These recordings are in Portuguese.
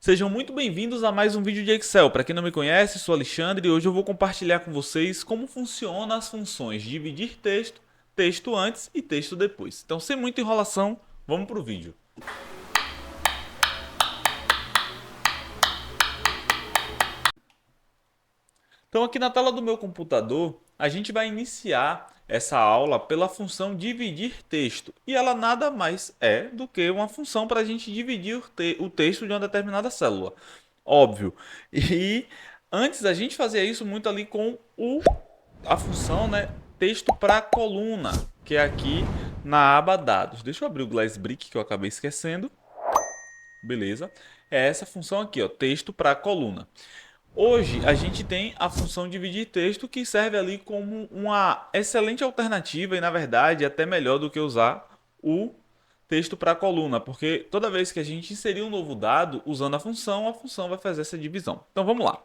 Sejam muito bem-vindos a mais um vídeo de Excel. Para quem não me conhece, sou Alexandre e hoje eu vou compartilhar com vocês como funcionam as funções dividir texto, texto antes e texto depois. Então, sem muita enrolação, vamos para o vídeo. Então, aqui na tela do meu computador, a gente vai iniciar essa aula pela função dividir texto. E ela nada mais é do que uma função para a gente dividir o texto de uma determinada célula. Óbvio. E antes a gente fazia isso muito ali com a função, né, texto para coluna, que é aqui na aba dados. Deixa eu abrir o Glassbrick que eu acabei esquecendo. Beleza. É essa função aqui, ó, texto para coluna. Hoje a gente tem a função dividir texto que serve ali como uma excelente alternativa e na verdade até melhor do que usar o texto para coluna, porque toda vez que a gente inserir um novo dado usando a função vai fazer essa divisão. Então vamos lá.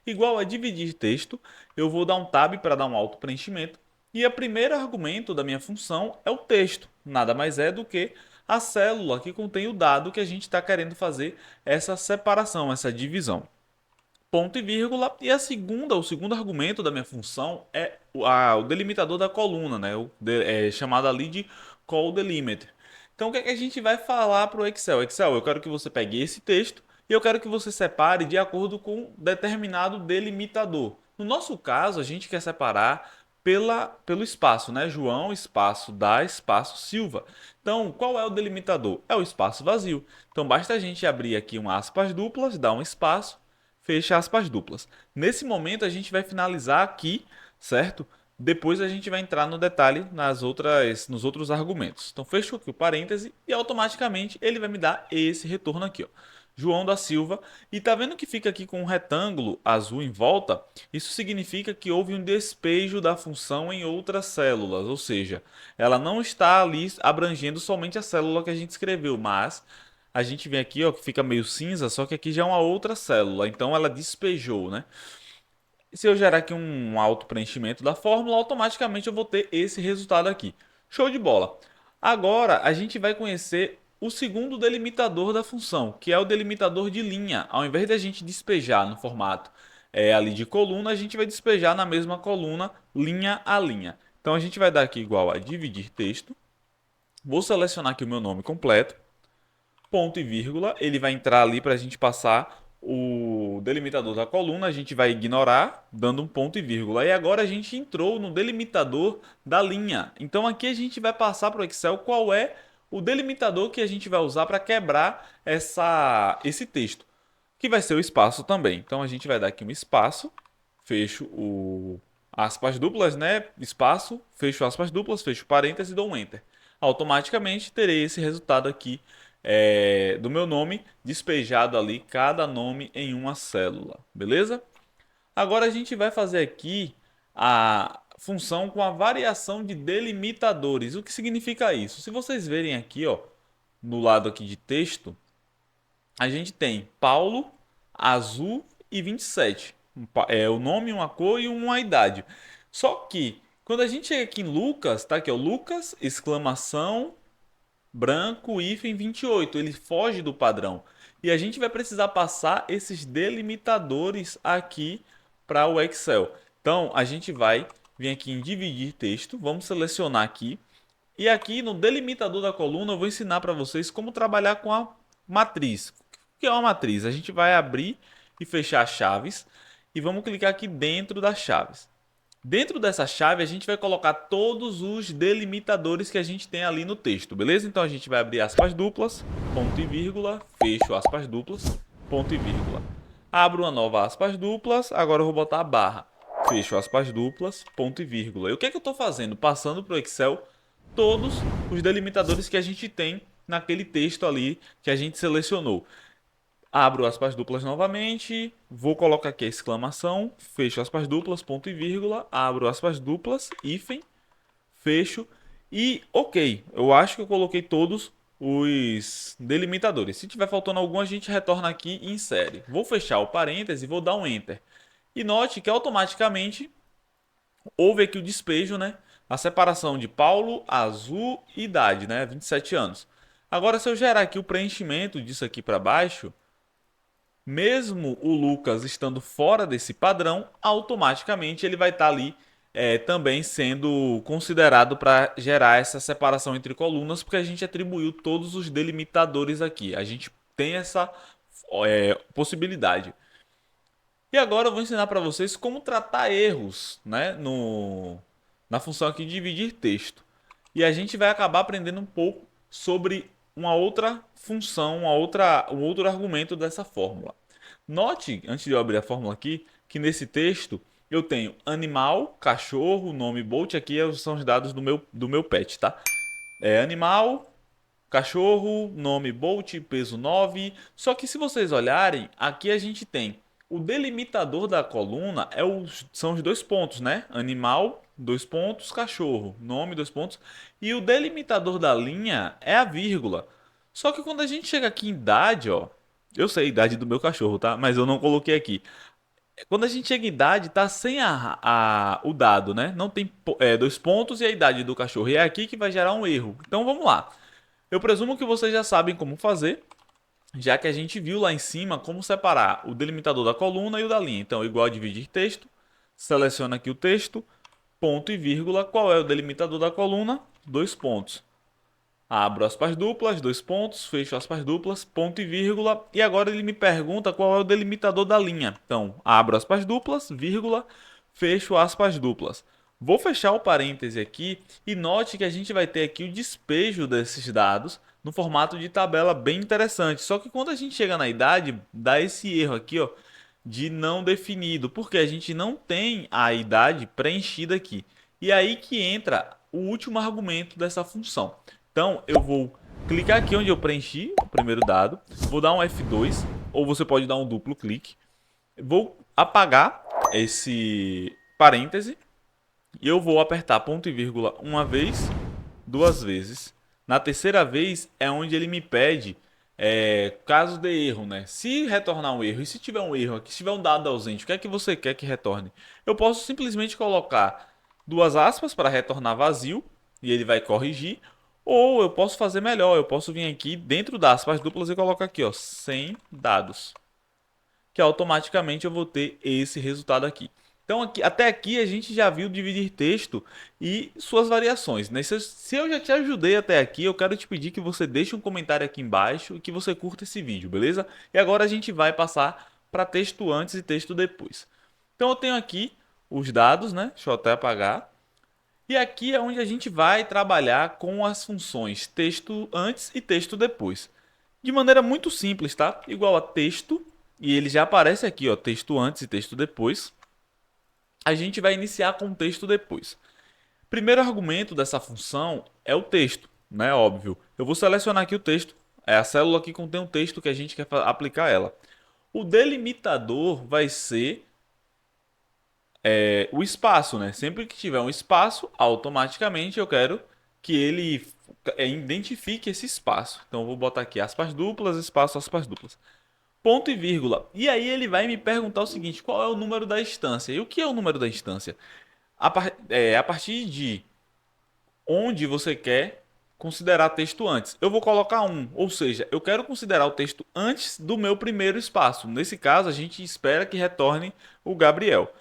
Igual a dividir texto, eu vou dar um tab para dar um auto preenchimento e o primeiro argumento da minha função é o texto. Nada mais é do que a célula que contém o dado que a gente está querendo fazer essa separação, essa divisão. Ponto e vírgula. E o segundo argumento da minha função é o delimitador da coluna, né? É chamado ali de call delimiter. Então, o que é que a gente vai falar para o Excel? Excel, eu quero que você pegue esse texto e eu quero que você separe de acordo com determinado delimitador. No nosso caso, a gente quer separar pelo espaço, né? João, espaço da, espaço Silva. Então, qual é o delimitador? É o espaço vazio. Então, basta a gente abrir aqui um aspas duplas, dar um espaço, fecha aspas duplas. Nesse momento a gente vai finalizar aqui, certo? Depois a gente vai entrar no detalhe nos outros argumentos. Então fecho aqui o parêntese e automaticamente ele vai me dar esse retorno aqui, ó. João da Silva. E tá vendo que fica aqui com um retângulo azul em volta? Isso significa que houve um despejo da função em outras células, ou seja, ela não está ali abrangendo somente a célula que a gente escreveu, mas a gente vem aqui, ó, que fica meio cinza, só que aqui já é uma outra célula, então ela despejou, né? E se eu gerar aqui um auto preenchimento da fórmula, automaticamente eu vou ter esse resultado aqui. Show de bola. Agora a gente vai conhecer o segundo delimitador da função, que é o delimitador de linha. Ao invés de a gente despejar no formato ali de coluna, a gente vai despejar na mesma coluna, linha a linha. Então a gente vai dar aqui igual a dividir texto. Vou selecionar aqui o meu nome completo, ponto e vírgula, ele vai entrar ali para a gente passar o delimitador da coluna, a gente vai ignorar, dando um ponto e vírgula. E agora a gente entrou no delimitador da linha. Então aqui a gente vai passar para o Excel qual é o delimitador que a gente vai usar para quebrar esse texto, que vai ser o espaço também. Então a gente vai dar aqui um espaço, fecho o aspas duplas, né? Espaço, fecho aspas duplas, fecho parênteses e dou um enter. Automaticamente terei esse resultado aqui do meu nome despejado ali, cada nome em uma célula, beleza? Agora a gente vai fazer aqui a função com a variação de delimitadores. O que significa isso? Se vocês verem aqui, ó, no lado aqui de texto, a gente tem Paulo, azul e 27. É o nome, uma cor e uma idade. Só que quando a gente chega aqui em Lucas, tá aqui, ó, Lucas, exclamação, branco, hífen 28. Ele foge do padrão. E a gente vai precisar passar esses delimitadores aqui para o Excel. Então, a gente vai vir aqui em dividir texto. Vamos selecionar aqui. E aqui no delimitador da coluna eu vou ensinar para vocês como trabalhar com a matriz. O que é uma matriz? A gente vai abrir e fechar chaves e vamos clicar aqui dentro das chaves. Dentro dessa chave, a gente vai colocar todos os delimitadores que a gente tem ali no texto, beleza? Então a gente vai abrir aspas duplas, ponto e vírgula, fecho aspas duplas, ponto e vírgula. Abro uma nova aspas duplas, agora eu vou botar a barra. Fecho aspas duplas, ponto e vírgula. E o que é que eu estou fazendo? Passando para o Excel todos os delimitadores que a gente tem naquele texto ali que a gente selecionou. Abro aspas duplas novamente, vou colocar aqui a exclamação, fecho aspas duplas, ponto e vírgula, abro aspas duplas, hífen, fecho e ok. Eu acho que eu coloquei todos os delimitadores. Se tiver faltando algum, a gente retorna aqui e insere. Vou fechar o parêntese e vou dar um enter. E note que automaticamente houve aqui o despejo, né? A separação de Paulo, azul e idade, né? 27 anos. Agora, se eu gerar aqui o preenchimento disso aqui para baixo, Mesmo o Lucas estando fora desse padrão, automaticamente ele vai estar ali também sendo considerado para gerar essa separação entre colunas, porque a gente atribuiu todos os delimitadores aqui. A gente tem essa possibilidade. E agora eu vou ensinar para vocês como tratar erros, né, na função aqui de dividir texto. E a gente vai acabar aprendendo um pouco sobre uma outra função, um outro argumento dessa fórmula. Note, antes de eu abrir a fórmula aqui, que nesse texto eu tenho animal, cachorro, nome, Bolt, aqui são os dados do meu pet, tá? É animal, cachorro, nome Bolt, peso 9. Só que se vocês olharem, aqui a gente tem o delimitador da coluna são os dois pontos, né? Animal, dois pontos, cachorro, nome, dois pontos. E o delimitador da linha é a vírgula. Só que quando a gente chega aqui em idade, ó, eu sei a idade do meu cachorro, tá? Mas eu não coloquei aqui. Quando a gente chega em idade, tá sem o dado, né? Não tem dois pontos e a idade do cachorro. E é aqui que vai gerar um erro. Então vamos lá. Eu presumo que vocês já sabem como fazer, já que a gente viu lá em cima como separar o delimitador da coluna e o da linha. Então, igual a dividir texto, seleciona aqui o texto, ponto e vírgula. Qual é o delimitador da coluna? Dois pontos. Abro aspas duplas, dois pontos, fecho aspas duplas, ponto e vírgula. E agora ele me pergunta qual é o delimitador da linha. Então, abro aspas duplas, vírgula, fecho aspas duplas. Vou fechar o parêntese aqui e note que a gente vai ter aqui o despejo desses dados no formato de tabela bem interessante. Só que quando a gente chega na idade, dá esse erro aqui, ó, de não definido, porque a gente não tem a idade preenchida aqui. E aí que entra o último argumento dessa função. Então, eu vou clicar aqui onde eu preenchi o primeiro dado, vou dar um F2, ou você pode dar um duplo clique. Vou apagar esse parêntese e eu vou apertar ponto e vírgula uma vez, duas vezes. Na terceira vez é onde ele me pede caso de erro, né? Se retornar um erro, e se tiver um erro aqui, se tiver um dado ausente, o que é que você quer que retorne? Eu posso simplesmente colocar duas aspas para retornar vazio e ele vai corrigir. Ou eu posso fazer melhor, eu posso vir aqui dentro das aspas duplas e colocar aqui, ó, sem dados, que automaticamente eu vou ter esse resultado aqui. Então, até aqui a gente já viu dividir texto e suas variações, né? Se eu já te ajudei até aqui, eu quero te pedir que você deixe um comentário aqui embaixo e que você curta esse vídeo, beleza? E agora a gente vai passar para texto antes e texto depois. Então, eu tenho aqui os dados, né? Deixa eu até apagar. E aqui é onde a gente vai trabalhar com as funções texto antes e texto depois. De maneira muito simples, tá? Igual a texto, e ele já aparece aqui, ó, texto antes e texto depois. A gente vai iniciar com o texto depois. Primeiro argumento dessa função é o texto, né? Óbvio. Eu vou selecionar aqui o texto. É a célula que contém o texto que a gente quer aplicar ela. O delimitador vai ser o espaço, né? Sempre que tiver um espaço, automaticamente eu quero que ele identifique esse espaço. Então eu vou botar aqui aspas duplas, espaço, aspas duplas. Ponto e vírgula. E aí ele vai me perguntar o seguinte: qual é o número da instância? E o que é o número da instância? A partir de onde você quer considerar texto antes. Eu vou colocar um, ou seja, eu quero considerar o texto antes do meu primeiro espaço. Nesse caso, a gente espera que retorne o Gabriel.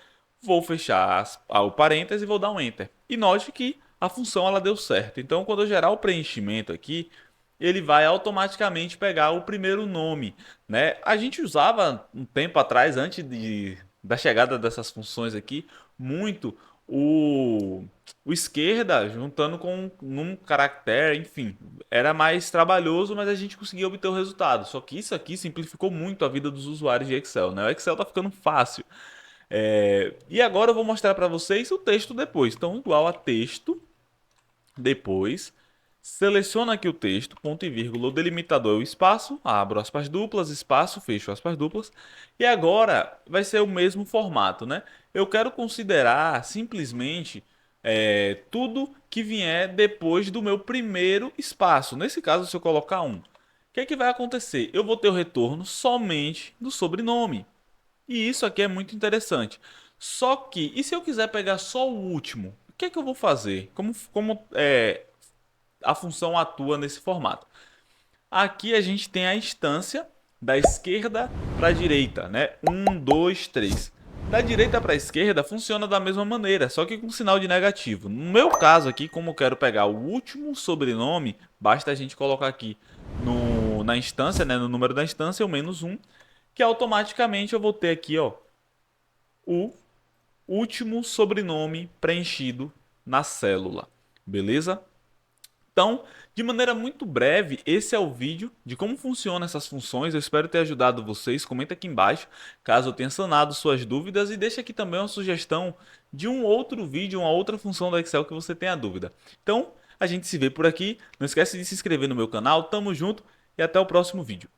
Vou fechar o parêntese e vou dar um Enter. E note que a função ela deu certo. Então, quando eu gerar o preenchimento aqui, ele vai automaticamente pegar o primeiro nome, né? A gente usava um tempo atrás, antes da chegada dessas funções aqui, muito o esquerda juntando com um caractere, enfim, era mais trabalhoso, mas a gente conseguia obter o resultado. Só que isso aqui simplificou muito a vida dos usuários de Excel, né? O Excel tá ficando fácil. E agora eu vou mostrar para vocês o texto depois. Então, igual a texto depois. Seleciona aqui o texto, ponto e vírgula, o delimitador é o espaço, abro aspas duplas, espaço, fecho aspas duplas. E agora vai ser o mesmo formato, né? Eu quero considerar simplesmente tudo que vier depois do meu primeiro espaço. Nesse caso, se eu colocar um, o que é que vai acontecer? Eu vou ter o retorno somente do sobrenome. E isso aqui é muito interessante. Só que, e se eu quiser pegar só o último? O que é que eu vou fazer? Como a função atua nesse formato? Aqui a gente tem a instância da esquerda para a direita, né? 1, 2, 3. Da direita para a esquerda funciona da mesma maneira, só que com sinal de negativo. No meu caso aqui, como eu quero pegar o último sobrenome, basta a gente colocar aqui na instância, né, no número da instância, o -1, que automaticamente eu vou ter aqui, ó, o último sobrenome preenchido na célula, beleza? Então, de maneira muito breve, esse é o vídeo de como funcionam essas funções. Eu espero ter ajudado vocês. Comenta aqui embaixo caso eu tenha sanado suas dúvidas e deixa aqui também uma sugestão de um outro vídeo, uma outra função do Excel que você tenha dúvida. Então, a gente se vê por aqui. Não esquece de se inscrever no meu canal. Tamo junto e até o próximo vídeo.